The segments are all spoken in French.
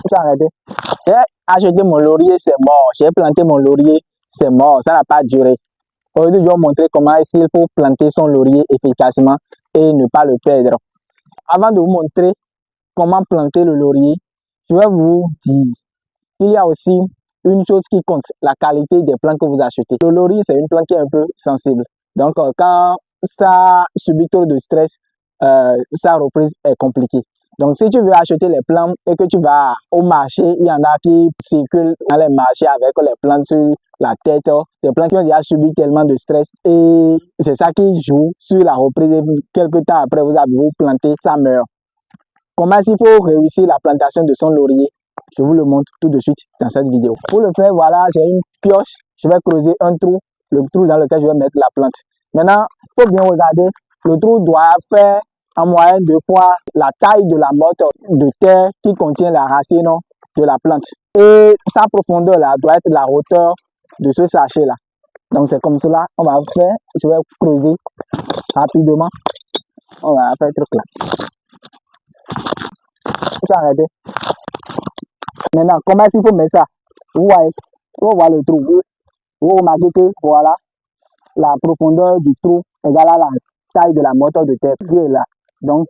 J'ai arrêté. J'ai acheté mon laurier, c'est mort. J'ai planté mon laurier, c'est mort. Ça n'a pas duré. Aujourd'hui, je vais vous montrer comment est-ce qu'il faut planter son laurier efficacement et ne pas le perdre. Avant de vous montrer comment planter le laurier, je vais vous dire qu'il y a aussi une chose qui compte, la qualité des plantes que vous achetez. Le laurier, c'est une plante qui est un peu sensible. Donc, quand ça subit trop de stress, sa reprise est compliquée. Donc, si tu veux acheter les plantes et que tu vas au marché, il y en a qui circulent dans les marchés avec les plantes sur la tête, des plantes qui ont déjà subi tellement de stress et c'est ça qui joue sur la reprise. Et quelques temps après, vous avez planté, ça meurt. Comment il faut réussir la plantation de son laurier? Je vous le montre tout de suite dans cette vidéo. Pour le faire, voilà, j'ai une pioche. Je vais creuser un trou, le trou dans lequel je vais mettre la plante. Maintenant, il faut bien regarder, le trou doit faire en moyenne 2 fois la taille de la motte de terre qui contient la racine de la plante. Et sa profondeur là doit être la hauteur de ce sachet là. Donc c'est comme cela, on va faire, je vais creuser rapidement. On va faire un truc là. Je vais arrêter. Maintenant, comment est-ce qu'il faut mettre ça? Vous voyez, vous voyez le trou. Vous remarquez que voilà, la profondeur du trou égale à la taille de la motte de terre qui est là. Donc,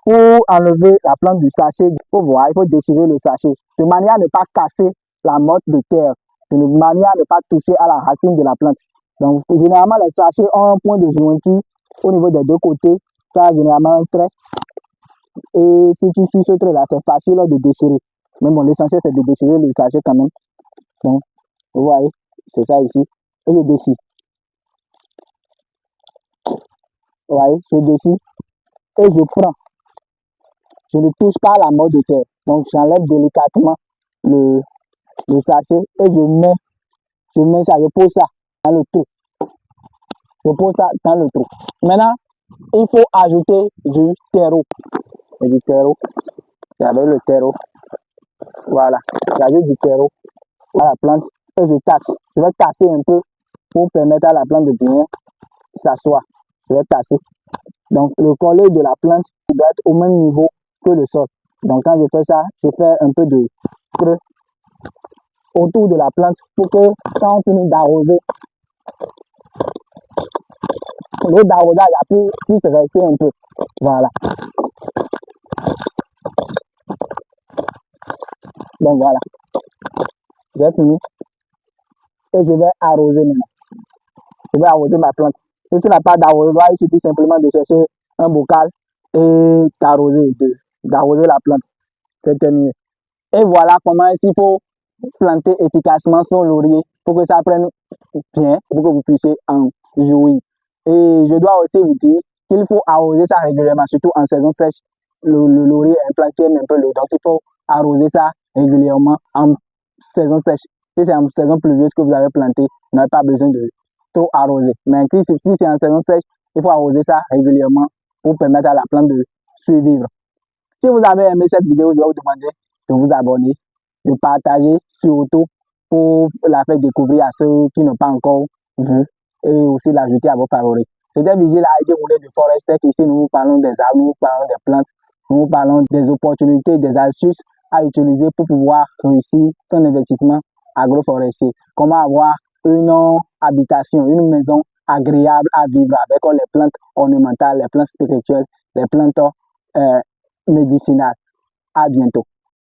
pour enlever la plante du sachet, il faut déchirer le sachet de manière à ne pas casser la motte de terre, de manière à ne pas toucher à la racine de la plante. Donc, généralement, les sachets ont un point de jointure au niveau des deux côtés. Ça a généralement un trait. Et si tu suis ce trait-là, c'est facile de déchirer. Mais bon, l'essentiel, c'est de déchirer le sachet quand même. Donc, vous voyez, c'est ça ici. Et je déchire. Vous voyez, je déchire. Et je prends. Je ne touche pas la motte de terre. Donc, j'enlève délicatement le sachet et je mets ça, je pose ça dans le trou. Je pose ça dans le trou. Maintenant, il faut ajouter du terreau. Et du terreau. J'avais le terreau. Voilà. J'ajoute du terreau à la plante et je tasse. Je vais tasser un peu pour permettre à la plante de bien s'asseoir. Je vais tasser. Donc, le collet de la plante doit être au même niveau que le sol. Donc, quand je fais ça, je fais un peu de creux autour de la plante pour que quand on finit d'arroser, l'eau d'arrosage puisse rester un peu. Voilà. Donc, voilà. J'ai fini. Et je vais arroser maintenant. Je vais arroser ma plante. Si tu n'as pas d'arrosoir, il suffit simplement de chercher un bocal et d'arroser la plante. C'est terminé. Et voilà comment il faut planter efficacement son laurier pour que ça prenne bien, pour que vous puissiez en jouir. Et je dois aussi vous dire qu'il faut arroser ça régulièrement, surtout en saison sèche. Le laurier est un plant qui aime un peu l'eau, donc il faut arroser ça régulièrement en saison sèche. Si c'est en saison pluvieuse que vous avez planté, vous n'avez pas besoin de trop arroser. Mais si c'est en saison sèche, il faut arroser ça régulièrement pour permettre à la plante de survivre. Si vous avez aimé cette vidéo, je vais vous demander de vous abonner, de partager surtout pour la faire découvrir à ceux qui n'ont pas encore vu et aussi l'ajouter à vos favoris. C'était Vigile Haïti Roulé de Forester. Ici, nous vous parlons des arbres, nous vous parlons des plantes, nous vous parlons des opportunités, des astuces à utiliser pour pouvoir réussir son investissement agroforestier. Comment avoir une habitation, une maison agréable à vivre avec les plantes ornementales, les plantes spirituelles, les plantes médicinales. À bientôt.